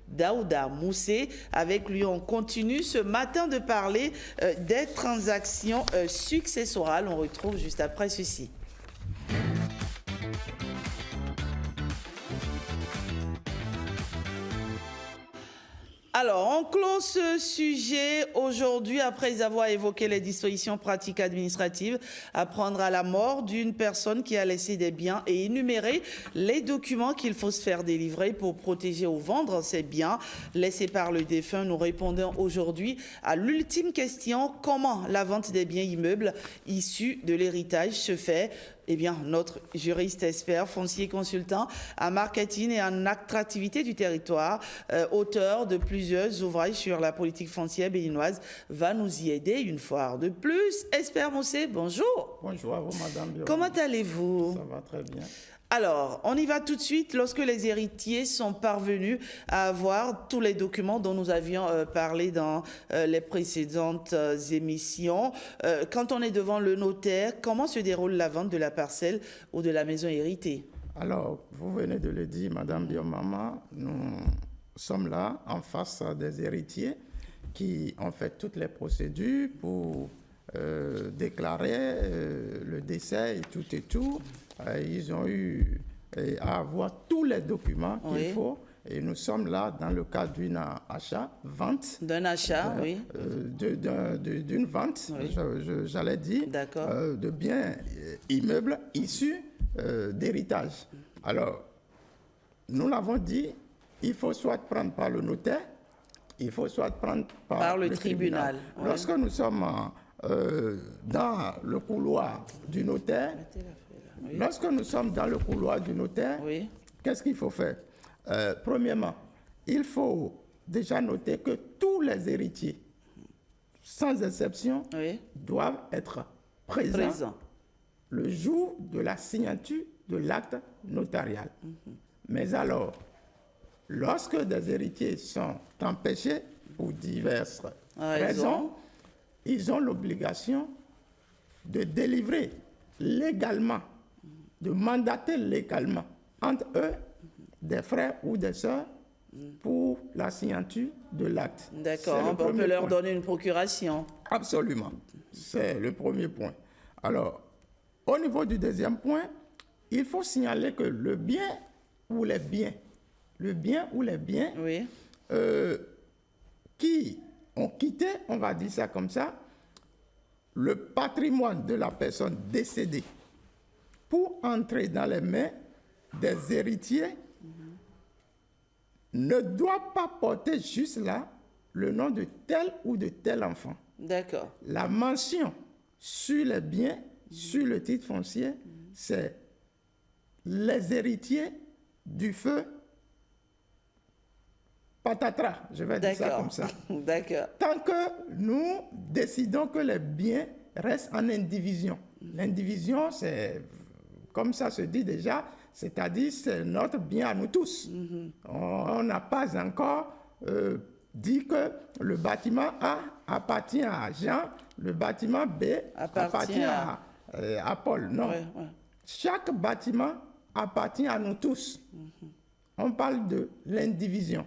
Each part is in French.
Daouda Moussé. Avec lui, on continue ce matin de parler des transactions successorales. On retrouve juste après ceci. Alors, on clôt ce sujet aujourd'hui après avoir évoqué les dispositions pratiques administratives à prendre à la mort d'une personne qui a laissé des biens et énumérer les documents qu'il faut se faire délivrer pour protéger ou vendre ces biens laissés par le défunt. Nous répondons aujourd'hui à l'ultime question: comment la vente des biens immeubles issus de l'héritage se fait? Eh bien, notre juriste expert, foncier consultant en marketing et en attractivité du territoire, auteur de plusieurs ouvrages sur la politique foncière béninoise, va nous y aider une fois de plus. Expert Moussé, bonjour. Bonjour à vous, madame. Comment allez-vous? Ça va très bien. Alors, on y va tout de suite. Lorsque les héritiers sont parvenus à avoir tous les documents dont nous avions parlé dans les précédentes émissions, quand on est devant le notaire, comment se déroule la vente de la parcelle ou de la maison héritée? Alors, vous venez de le dire, madame Biomama, nous sommes là en face des héritiers qui ont fait toutes les procédures pour déclarer le décès et tout. Ils ont eu à avoir tous les documents qu'il faut. Et nous sommes là dans le cadre d'une achat-vente. D'un achat, oui. D'une vente, oui. J'allais dire, de biens immeubles issus d'héritage. Alors, nous l'avons dit, il faut soit prendre par le notaire, il faut soit prendre par le tribunal. Oui. Lorsque nous sommes dans le couloir du notaire, lorsque nous sommes dans le couloir du notaire, qu'est-ce qu'il faut faire? Premièrement, il faut déjà noter que tous les héritiers, sans exception, doivent être présents le jour de la signature de l'acte notarial. Mais alors, lorsque des héritiers sont empêchés pour diverses raisons, ils ont l'obligation de délivrer légalement, de mandater légalement entre eux des frères ou des sœurs pour la signature de l'acte. D'accord, on peut leur donner une procuration. Absolument, c'est le premier point. Alors, au niveau du deuxième point, il faut signaler que le bien ou les biens qui ont quitté, on va dire ça comme ça, le patrimoine de la personne décédée pour entrer dans les mains des héritiers ne doit pas porter juste là le nom de tel ou de tel enfant. D'accord. La mention sur les biens, sur le titre foncier, c'est les héritiers du feu patatras, je vais dire ça comme ça. D'accord. Tant que nous décidons que les biens restent en indivision. L'indivision, c'est, comme ça se dit déjà, c'est-à-dire c'est notre bien à nous tous. On n'a pas encore dit que le bâtiment A appartient à Jean, le bâtiment B appartient à Paul. Non. Chaque bâtiment appartient à nous tous. On parle de l'indivision.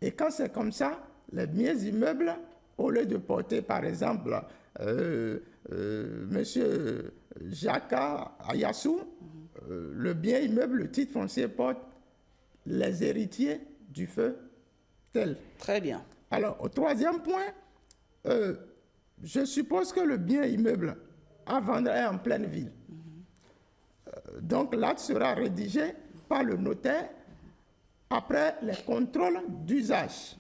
Et quand c'est comme ça, les biens immeubles, au lieu de porter, par exemple, Monsieur Jacques Ayassou, le bien immeuble, le titre foncier porte les héritiers du feu tel. Très bien. Alors, au troisième point, je suppose que le bien immeuble à vendre est en pleine ville. Donc, l'acte sera rédigé par le notaire après les contrôles d'usage.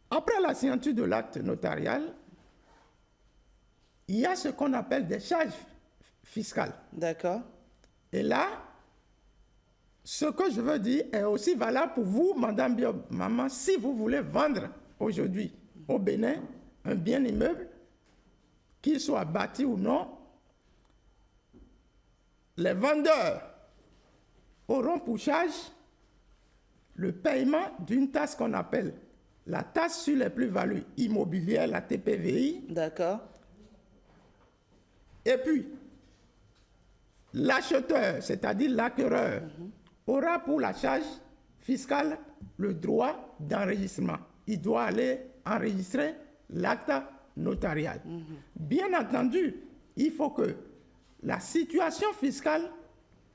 Après la signature de l'acte notarial, il y a ce qu'on appelle des charges fiscales. D'accord. Et là, ce que je veux dire est aussi valable pour vous, madame Biomama, si vous voulez vendre aujourd'hui au Bénin un bien immeuble, qu'il soit bâti ou non, les vendeurs auront pour charge le paiement d'une taxe qu'on appelle la taxe sur les plus-values immobilières, la TPVI. D'accord. Et puis, l'acheteur, c'est-à-dire l'acquéreur, aura pour la charge fiscal le droit d'enregistrement. Il doit aller enregistrer l'acte notarial. Bien entendu, il faut que la situation fiscale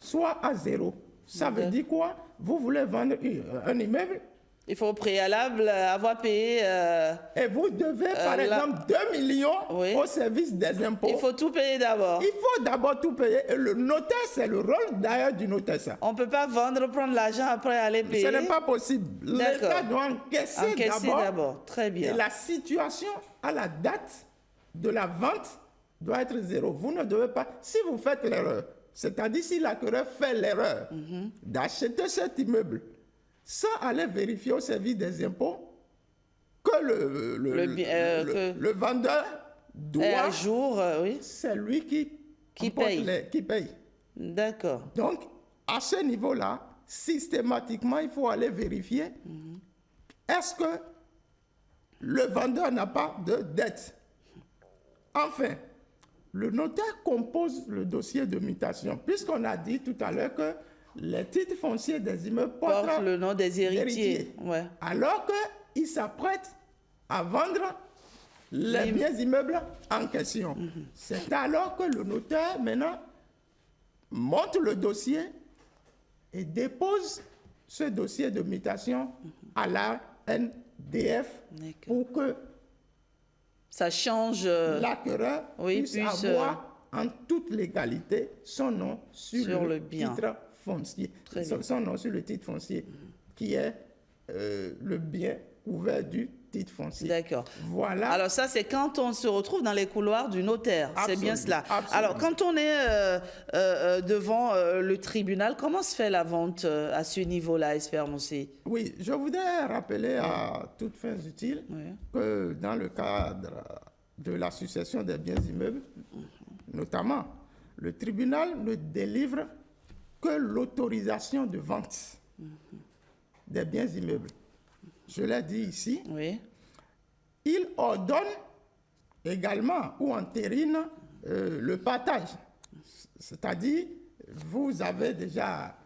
soit à zéro. Ça veut dire quoi? Vous voulez vendre un immeuble? Il faut au préalable avoir payé... et vous devez, par exemple, 2 millions au service des impôts. Il faut tout payer d'abord. Il faut d'abord tout payer. Et le notaire, c'est le rôle d'ailleurs du notaire, ça. On ne peut pas vendre, prendre l'argent, après aller payer. Ce n'est pas possible. L'État doit encaisser d'abord. Très bien. Et la situation à la date de la vente doit être zéro. Vous ne devez pas... Si vous faites l'erreur, c'est-à-dire si l'acquéreur fait l'erreur d'acheter cet immeuble sans aller vérifier au service des impôts que le vendeur doit... à jour, oui. C'est lui qui paye. D'accord. Donc, à ce niveau-là, systématiquement, il faut aller vérifier est-ce que le vendeur n'a pas de dette. Enfin, le notaire compose le dossier de mutation, puisqu'on a dit tout à l'heure que les titres fonciers des immeubles portent le nom des héritiers. Ouais. Alors qu'il s'apprête à vendre les biens immeubles en question. C'est alors que le notaire, maintenant, monte le dossier et dépose ce dossier de mutation à la NDF pour que ça change l'acquéreur puisse avoir en toute légalité son nom sur le titre foncier. Son nom sur le titre foncier qui est le bien couvert du titre foncier. D'accord. Voilà. Alors ça, c'est quand on se retrouve dans les couloirs du notaire. C'est bien cela. Absolument. Alors, quand on est devant le tribunal, comment se fait la vente à ce niveau-là, Espérance aussi? Oui, je voudrais rappeler à toutes fins utiles que dans le cadre de la succession des biens immeubles, notamment, le tribunal ne délivre que l'autorisation de vente des biens immeubles. Je l'ai dit ici. Oui. Il ordonne également ou entérine le partage. C'est-à-dire, vous avez déjà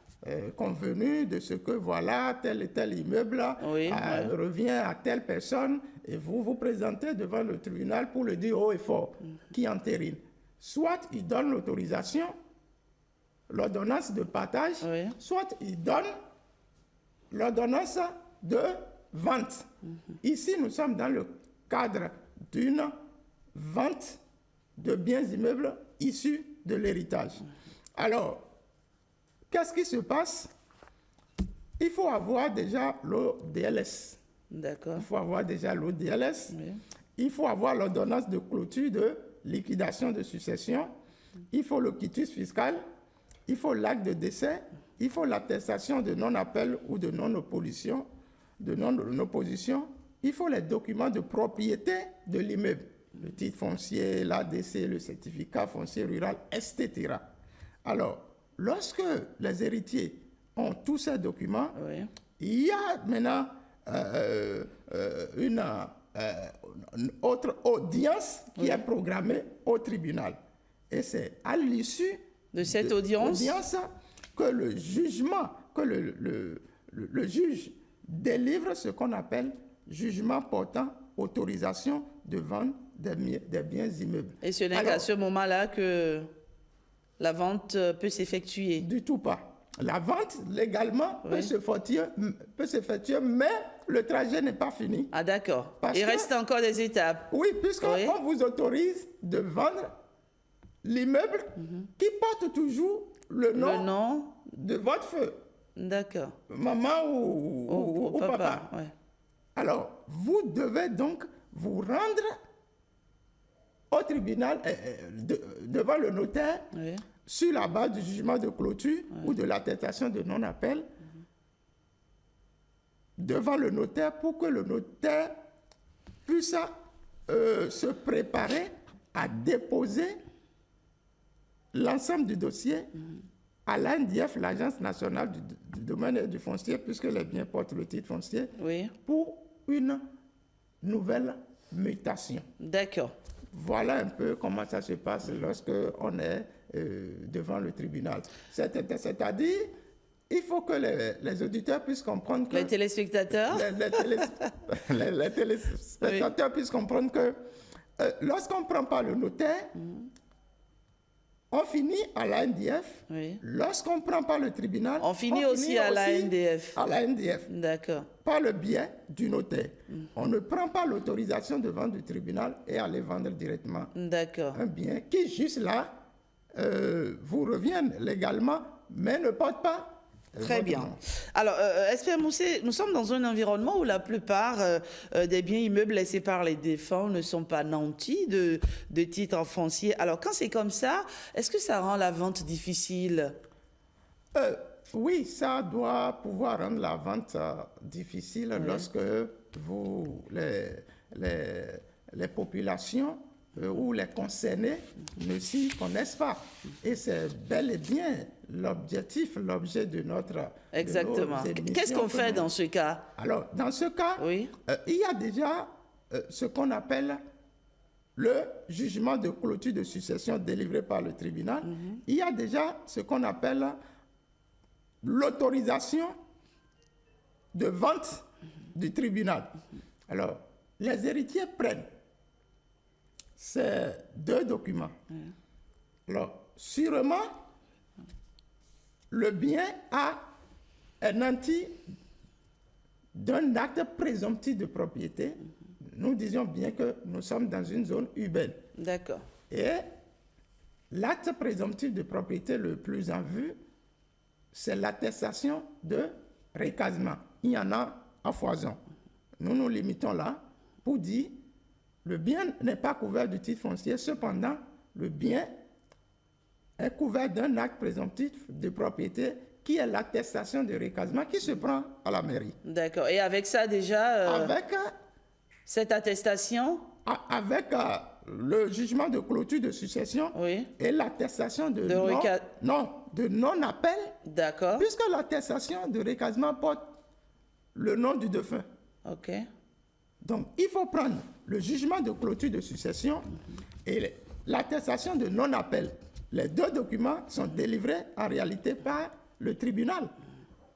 convenu de ce que voilà, tel et tel immeuble revient à telle personne et vous vous présentez devant le tribunal pour le dire haut et fort, qui entérine. Soit il donne l'autorisation, l'ordonnance de partage, soit il donne l'ordonnance de vente. Ici, nous sommes dans le cadre d'une vente de biens immeubles issus de l'héritage. Alors, qu'est-ce qui se passe? Il faut avoir déjà l'ODLS. D'accord. Il faut avoir déjà l'ODLS. Il faut avoir l'ordonnance de clôture de liquidation de succession. Il faut le quitus fiscal. Il faut l'acte de décès. Il faut l'attestation de non-appel ou de non-opposition. Il faut les documents de propriété de l'immeuble, le titre foncier, l'ADC, le certificat foncier rural, etc. Alors, lorsque les héritiers ont tous ces documents, il y a maintenant une autre audience qui est programmée au tribunal. Et c'est à l'issue de cette audience que le jugement, que le juge délivre ce qu'on appelle jugement portant autorisation de vente des biens immeubles. Et ce n'est qu'à ce moment-là que la vente peut s'effectuer? Du tout pas. La vente, légalement, peut s'effectuer, mais le trajet n'est pas fini. Ah d'accord. Il reste encore des étapes. Oui, puisqu'on vous autorise de vendre l'immeuble qui porte toujours le nom de votre feu. D'accord. Maman ou papa. Alors, vous devez donc vous rendre au tribunal, devant le notaire, sur la base du jugement de clôture ou de l'attestation de non-appel, devant le notaire pour que le notaire puisse se préparer à déposer l'ensemble du dossier à l'ANDF, l'Agence nationale du domaine et du foncier, puisque les biens portent le titre foncier, pour une nouvelle mutation. D'accord. Voilà un peu comment ça se passe lorsque on est devant le tribunal. C'est-à-dire, il faut que les auditeurs puissent comprendre que... Les téléspectateurs? Les téléspectateurs puissent comprendre que lorsqu'on ne prend pas le notaire, on finit à l'ANDF. Oui. Lorsqu'on ne prend pas le tribunal, on finit aussi à l'ANDF. À l'ANDF. D'accord. Par le biais du notaire. On ne prend pas l'autorisation de vente du tribunal et aller vendre directement un bien qui, juste là, vous revienne légalement, mais ne porte pas. Très bien. Alors, Espère Moussé, nous sommes dans un environnement où la plupart des biens immeubles laissés par les défunts ne sont pas nantis de titres fonciers. Alors, quand c'est comme ça, est-ce que ça rend la vente difficile? Oui, ça doit pouvoir rendre la vente difficile lorsque les populations ou les concernés ne s'y connaissent pas. Et c'est bel et bien l'objet de notre... Exactement. Qu'est-ce qu'on fait dans ce cas? Alors, dans ce cas, il y a déjà ce qu'on appelle le jugement de clôture de succession délivré par le tribunal. Il y a déjà ce qu'on appelle l'autorisation de vente du tribunal. Alors, les héritiers prennent ces deux documents. Alors, sûrement, le bien est nanti d'un acte présomptif de propriété. Nous disions bien que nous sommes dans une zone urbaine. D'accord. Et l'acte présomptif de propriété le plus en vue, c'est l'attestation de recasement. Il y en a à foison. Nous nous limitons là pour dire le bien n'est pas couvert du titre foncier, cependant, le bien est couvert d'un acte présomptif de propriété qui est l'attestation de recasement qui se prend à la mairie. D'accord. Et avec ça déjà... avec cette attestation? Avec le jugement de clôture de succession et l'attestation de non-appel. D'accord. Puisque l'attestation de recasement porte le nom du défunt. OK. Donc, il faut prendre le jugement de clôture de succession et l'attestation de non-appel. Les deux documents sont délivrés en réalité par le tribunal.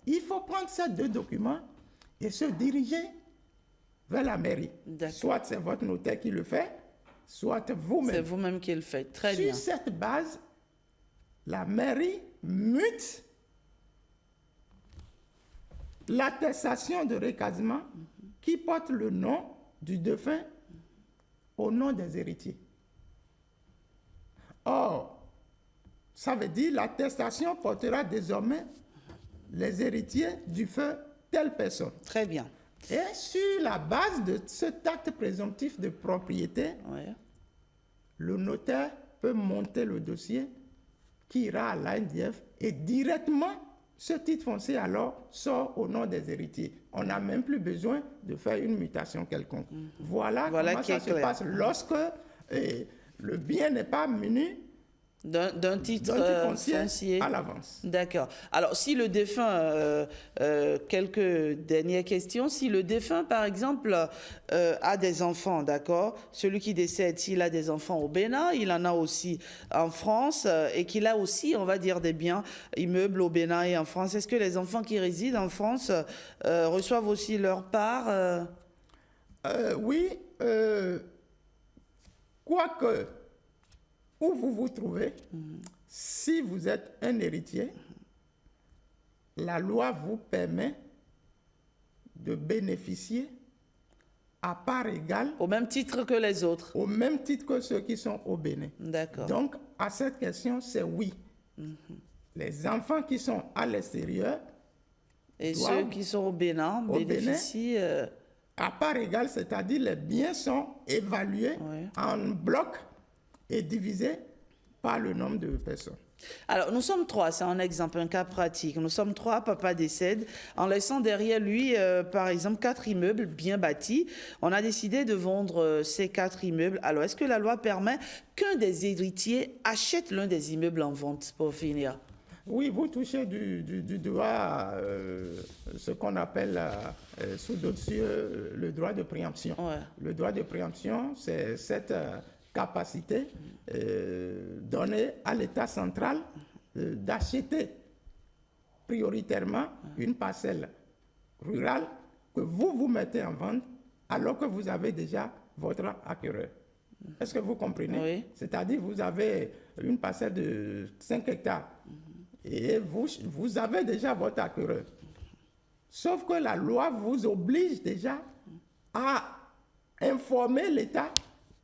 Il faut prendre ces deux documents et se diriger vers la mairie. Soit c'est votre notaire qui le fait, soit vous-même. C'est vous-même qui le faites. Très bien. Sur cette base, la mairie mute l'attestation de recasement qui porte le nom du défunt au nom des héritiers. Or, ça veut dire l'attestation portera désormais les héritiers du feu telle personne. Très bien. Et sur la base de cet acte présomptif de propriété, le notaire peut monter le dossier qui ira à l'ANDF et directement, ce titre foncier alors sort au nom des héritiers. On n'a même plus besoin de faire une mutation quelconque. Voilà comment ça se passe lorsque le bien n'est pas muni d'un titre foncier à l'avance. D'accord. Alors, si le défunt, quelques dernières questions, si le défunt, par exemple, a des enfants, d'accord, celui qui décède, s'il a des enfants au Bénin, il en a aussi en France, et qu'il a aussi, on va dire, des biens immeubles au Bénin et en France, est-ce que les enfants qui résident en France reçoivent aussi leur part Oui, quoique... Où vous vous trouvez, si vous êtes un héritier, la loi vous permet de bénéficier à part égale. Au même titre que les autres. Au même titre que ceux qui sont au Bénin. D'accord. Donc, à cette question, c'est oui. Les enfants qui sont à l'extérieur. Et ceux qui sont au Bénin bénéficient. À part égale, c'est-à-dire les biens sont évalués en bloc et divisé par le nombre de personnes. Alors, nous sommes trois, c'est un exemple, un cas pratique. Nous sommes trois, papa décède, en laissant derrière lui, par exemple, 4 immeubles bien bâtis. On a décidé de vendre ces 4 immeubles. Alors, est-ce que la loi permet qu'un des héritiers achète l'un des immeubles en vente, pour finir? Oui, vous touchez du doigt ce qu'on appelle sous d'autres cieux le droit de préemption. Le droit de préemption, c'est cette... capacité donnée à l'État central d'acheter prioritairement une parcelle rurale que vous mettez en vente alors que vous avez déjà votre acquéreur. Est-ce que vous comprenez? Oui. C'est-à-dire vous avez une parcelle de 5 hectares et vous avez déjà votre acquéreur. Sauf que la loi vous oblige déjà à informer l'État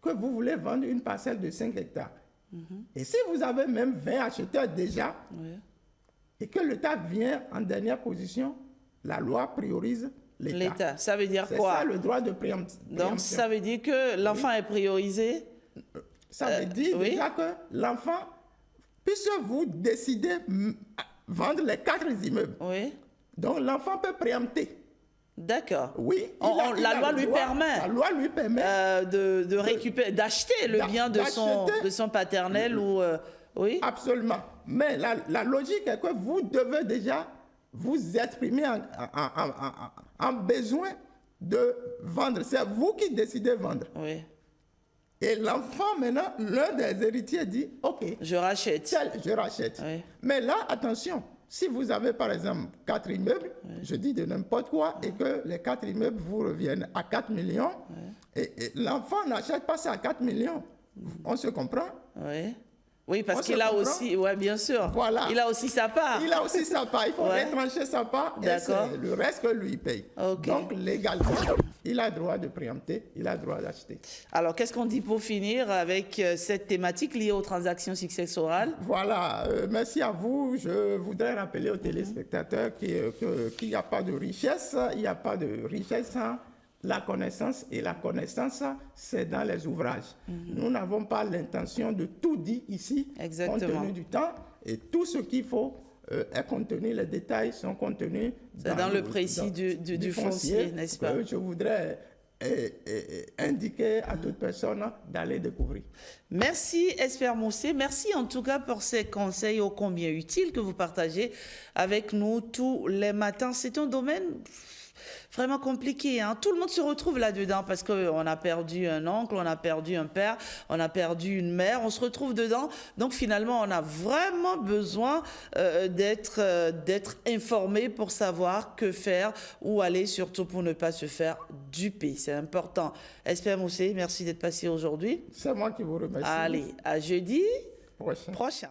que vous voulez vendre une parcelle de 5 hectares. Et si vous avez même 20 acheteurs déjà, et que l'État vient en dernière position, la loi priorise l'État. L'État, ça veut dire quoi? C'est ça le droit de préemption. Donc ça veut dire que l'enfant est priorisé? Ça veut dire déjà que l'enfant, puisque vous décidez de vendre les 4 immeubles, donc l'enfant peut préempter. D'accord. Oui. La loi lui permet. La loi lui permet de récupérer, d'acheter le bien de son paternel ou oui. Absolument. Mais la logique est que vous devez déjà vous exprimer en besoin de vendre. C'est vous qui décidez de vendre. Oui. Et l'enfant, maintenant, l'un des héritiers dit, OK. Je rachète. Je rachète. Oui. Mais là, attention. Si vous avez, par exemple, 4 immeubles, je dis de n'importe quoi, et que les 4 immeubles vous reviennent à 4 millions, et l'enfant n'achète pas ça à 4 millions. On se comprend? Oui. Oui, parce qu'il a aussi, oui, bien sûr. Voilà. Il a aussi sa part. Il a aussi sa part. Il faut retrancher sa part. D'accord. Et le reste que lui paye. Okay. Donc, légalement, il a le droit de préempter, il a le droit d'acheter. Alors, qu'est-ce qu'on dit pour finir avec cette thématique liée aux transactions successorales? Voilà. Merci à vous. Je voudrais rappeler aux téléspectateurs qu'il n'y a pas de richesse. Il n'y a pas de richesse sans la connaissance, et la connaissance, c'est dans les ouvrages. Nous n'avons pas l'intention de tout dire ici, compte tenu du temps, et tout ce qu'il faut est contenu, les détails sont contenus dans le précis du foncier, n'est-ce pas? Je voudrais indiquer à toute personne d'aller découvrir. Merci Esper Moussé, merci en tout cas pour ces conseils ô combien utiles que vous partagez avec nous tous les matins. C'est un domaine vraiment compliqué, hein. Tout le monde se retrouve là-dedans parce qu'on a perdu un oncle, on a perdu un père, on a perdu une mère, on se retrouve dedans. Donc finalement, on a vraiment besoin d'être informé pour savoir que faire, où aller, surtout pour ne pas se faire duper. C'est important. Esper Moussé, merci d'être passé aujourd'hui. C'est moi qui vous remercie. Allez, à jeudi prochain.